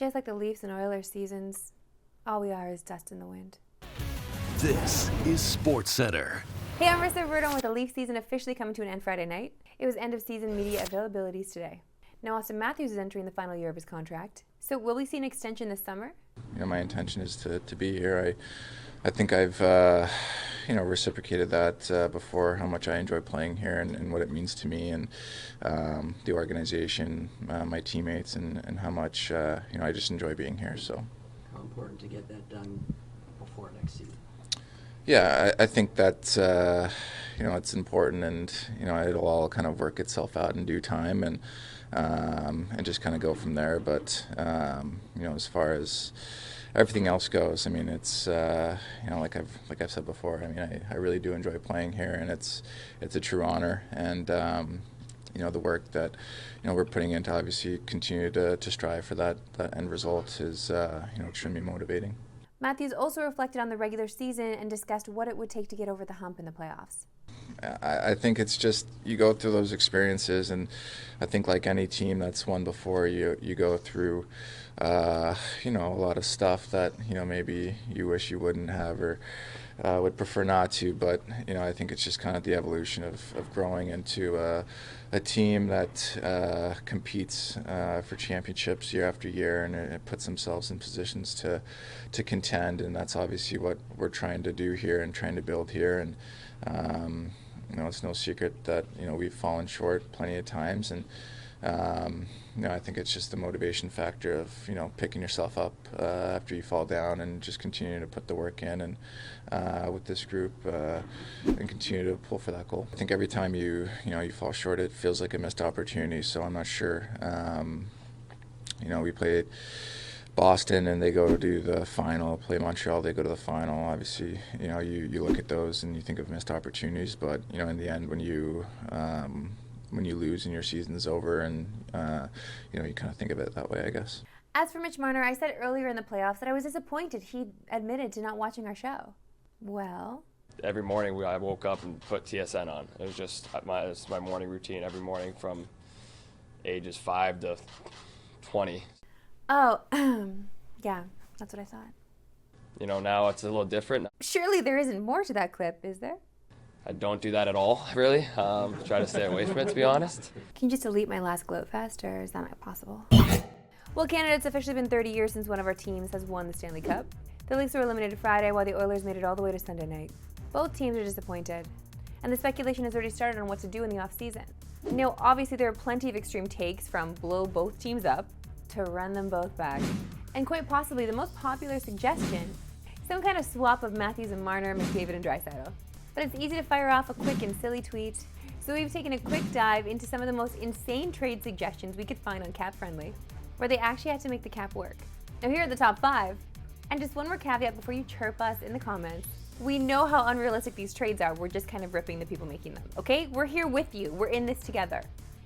Just like the Leafs and Oilers seasons, all we are is dust in the wind. This is Sportcentre. Hey, I'm Marissa Verdon with the Leaf season officially coming to an end Friday night. It was end of season media availabilities today. Now Auston Matthews is entering the final year of his contract. So will we see an extension this summer? My intention is to be here. I think I've reciprocated that before, how much I enjoy playing here and what it means to me and the organization, my teammates, and how much I just enjoy being here. So, how important to get that done before next season? Yeah, I think that it's important, and it'll all kind of work itself out in due time, and just kind of go from there. But as far as everything else goes, I mean, it's like I've said before. I mean, I really do enjoy playing here, and it's a true honor. And the work that we're putting in to obviously continue to strive for that end result is extremely motivating. Matthews also reflected on the regular season and discussed what it would take to get over the hump in the playoffs. I think it's just you go through those experiences, and I think like any team that's won before, you go through a lot of stuff that maybe you wish you wouldn't have or would prefer not to. But I think it's just kind of the evolution of growing into a team that competes for championships year after year, and it puts themselves in positions to contend, and that's obviously what we're trying to do here and trying to build here. And it's no secret that we've fallen short plenty of times, and I think it's just the motivation factor of picking yourself up after you fall down and just continuing to put the work in, and with this group and continue to pull for that goal. I think every time you fall short, it feels like a missed opportunity. So I'm not sure. We played Boston and they go to do the final, play Montreal, they go to the final. Obviously, you look at those and you think of missed opportunities, but in the end, when you lose and your season's over, and you kind of think of it that way, I guess. As for Mitch Marner, I said earlier in the playoffs that I was disappointed he admitted to not watching our show. Well, every morning I woke up and put TSN on. It was just my morning routine every morning from ages 5 to 20. Oh, yeah, that's what I thought. Now it's a little different. Surely there isn't more to that clip, is there? I don't do that at all, really. Try to stay away from it, to be honest. Can you just delete my last gloat fest, or is that not possible? Well, Canada, it's officially been 30 years since one of our teams has won the Stanley Cup. The Leafs were eliminated Friday, while the Oilers made it all the way to Sunday night. Both teams are disappointed, and the speculation has already started on what to do in the off-season. Now, obviously, there are plenty of extreme takes from blow both teams up to run them both back. And quite possibly the most popular suggestion, some kind of swap of Matthews and Marner, McDavid and Draisaitl. But it's easy to fire off a quick and silly tweet, so we've taken a quick dive into some of the most insane trade suggestions we could find on Cap Friendly, where they actually had to make the cap work. Now here are the top 5. And just one more caveat before you chirp us in the comments. We know how unrealistic these trades are, we're just kind of ripping the people making them, okay? We're here with you, we're in this together.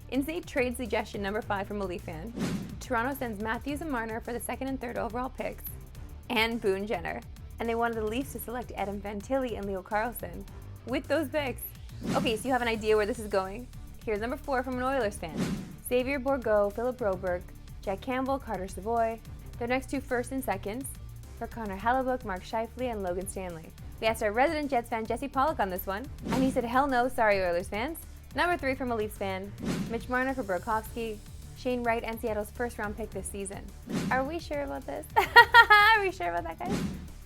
Insane trade suggestion number 5 from a Leaf fan. Toronto sends Matthews and Marner for the 2nd and 3rd overall picks, and Boone Jenner. And they wanted the Leafs to select Adam Fantilli and Leo Carlsson with those picks. Okay, so you have an idea where this is going? Here's number 4 from an Oilers fan. Xavier Bourgault, Philip Broberg, Jack Campbell, Carter Savoy. Their next 2 firsts and seconds for Connor Hellebuck, Mark Scheifele, and Logan Stanley. We asked our resident Jets fan Jesse Pollock on this one, and he said, hell no, sorry Oilers fans. Number 3 from a Leafs fan, Mitch Marner for Burakovsky, Shane Wright, and Seattle's first-round pick this season. Are we sure about this? Are we sure about that, guys?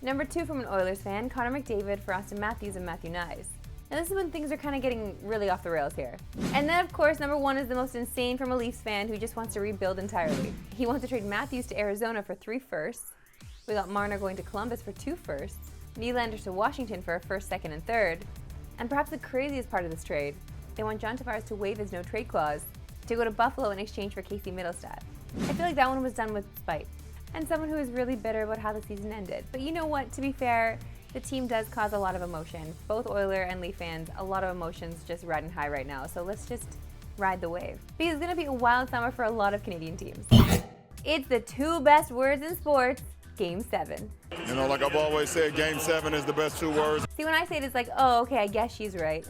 Number 2 from an Oilers fan, Connor McDavid for Auston Matthews and Matthew Nyes. Now this is when things are kind of getting really off the rails here. And then of course, number 1 is the most insane from a Leafs fan who just wants to rebuild entirely. He wants to trade Matthews to Arizona for 3 firsts. We got Marner going to Columbus for 2 firsts. Nylander to Washington for a 1st, 2nd, and 3rd. And perhaps the craziest part of this trade, they want John Tavares to waive his no-trade clause to go to Buffalo in exchange for Casey Middlestat. I feel like that one was done with spite, and someone who is really bitter about how the season ended. But you know what, to be fair, the team does cause a lot of emotion. Both Oiler and Leaf fans, a lot of emotions just riding high right now, so let's just ride the wave. Because it's gonna be a wild summer for a lot of Canadian teams. It's the 2 best words in sports, Game 7. Like I've always said, Game 7 is the best 2 words. See, when I say it, it's like, oh, okay, I guess she's right.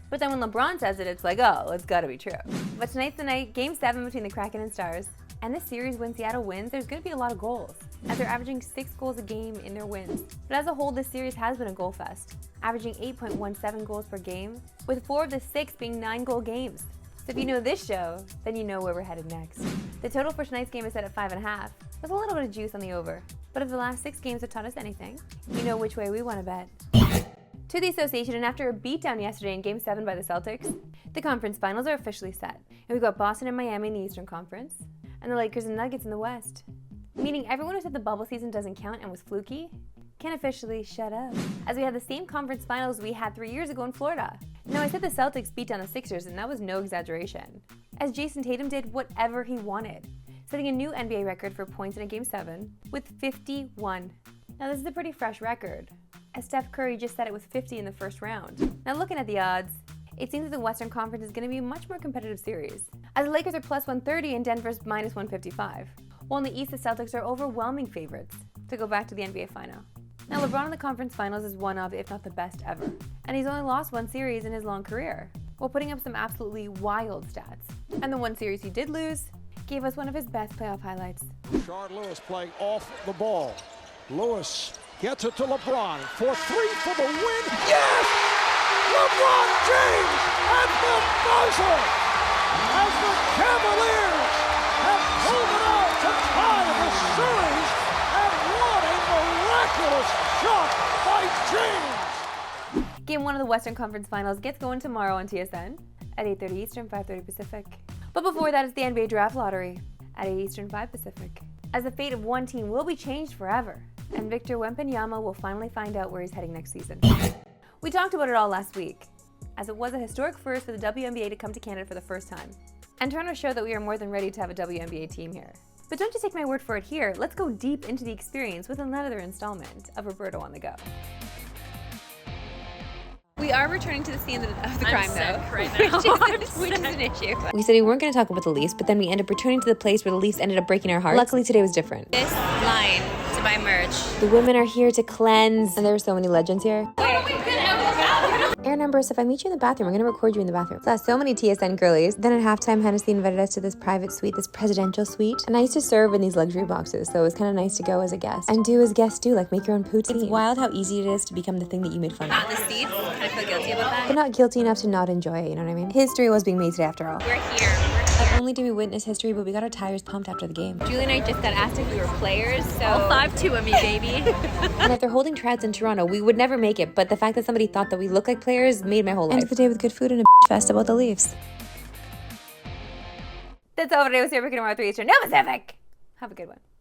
But then when LeBron says it, it's like, oh, it's gotta be true. But tonight's the night, Game 7 between the Kraken and Stars. and this series, when Seattle wins, there's going to be a lot of goals, as they're averaging 6 goals a game in their wins. But as a whole, this series has been a goal fest, averaging 8.17 goals per game, with 4 of the 6 being 9-goal games. So if you know this show, then you know where we're headed next. The total for tonight's game is set at 5.5, with a little bit of juice on the over. But if the last 6 games have taught us anything, you know which way we want to bet. To the association, and after a beatdown yesterday in Game 7 by the Celtics, the conference finals are officially set. And we've got Boston and Miami in the Eastern Conference, and the Lakers and Nuggets in the West. Meaning everyone who said the bubble season doesn't count and was fluky can officially shut up, as we have the same conference finals we had 3 years ago in Florida. Now, I said the Celtics beat down the Sixers, and that was no exaggeration, as Jason Tatum did whatever he wanted, setting a new NBA record for points in a Game 7 with 51. Now, this is a pretty fresh record, as Steph Curry just set it with 50 in the first round. Now, looking at the odds, it seems that the Western Conference is going to be a much more competitive series, as the Lakers are plus 130 and Denver's minus 155, while in the East, the Celtics are overwhelming favorites to go back to the NBA Final. Now, LeBron in the conference finals is one of, if not the best ever, and he's only lost 1 series in his long career, while putting up some absolutely wild stats. And the 1 series he did lose gave us one of his best playoff highlights. Rashard Lewis playing off the ball. Lewis gets it to LeBron for 3 for the win. Yes! LeBron James at the buzzer as the Cavaliers have pulled it out to tie the series, and what a miraculous shot by James! Game 1 of the Western Conference Finals gets going tomorrow on TSN at 8:30 Eastern, 5:30 Pacific. But before that, it's the NBA Draft Lottery at 8 Eastern, 5 Pacific, as the fate of one team will be changed forever, and Victor Wembanyama will finally find out where he's heading next season. We talked about it all last week, as it was a historic first for the WNBA to come to Canada for the first time, and trying to show that we are more than ready to have a WNBA team here. But don't just take my word for it here, let's go deep into the experience with another installment of Roberto on the Go. We are returning to the scene of the crime, though. Right now. which is an issue. We said we weren't going to talk about the Leafs, but then we ended up returning to the place where the Leafs ended up breaking our hearts. Luckily, today was different. This line to buy merch. The women are here to cleanse, and there are so many legends here. Air number is if I meet you in the bathroom, I'm going to record you in the bathroom. Saw so many TSN girlies. Then at halftime, Hennessy invited us to this private suite, this presidential suite. And I used to serve in these luxury boxes, so it was kind of nice to go as a guest. And do as guests do, like make your own poutine. It's wild how easy it is to become the thing that you made fun of. On the seats, kind of feel guilty about that. But not guilty enough to not enjoy it, you know what I mean? History was being made today after all. We're here. Not only did we witness history, but we got our tires pumped after the game. Julie and I just got asked if we were players, so all 5-2 of me, baby. And if they're holding tryouts in Toronto, we would never make it, but the fact that somebody thought that we looked like players made my whole life. End of the day with good food and a fest about the Leafs. That's all today with Sarah Pickett tomorrow 3 Eastern. No Pacific! Have a good one.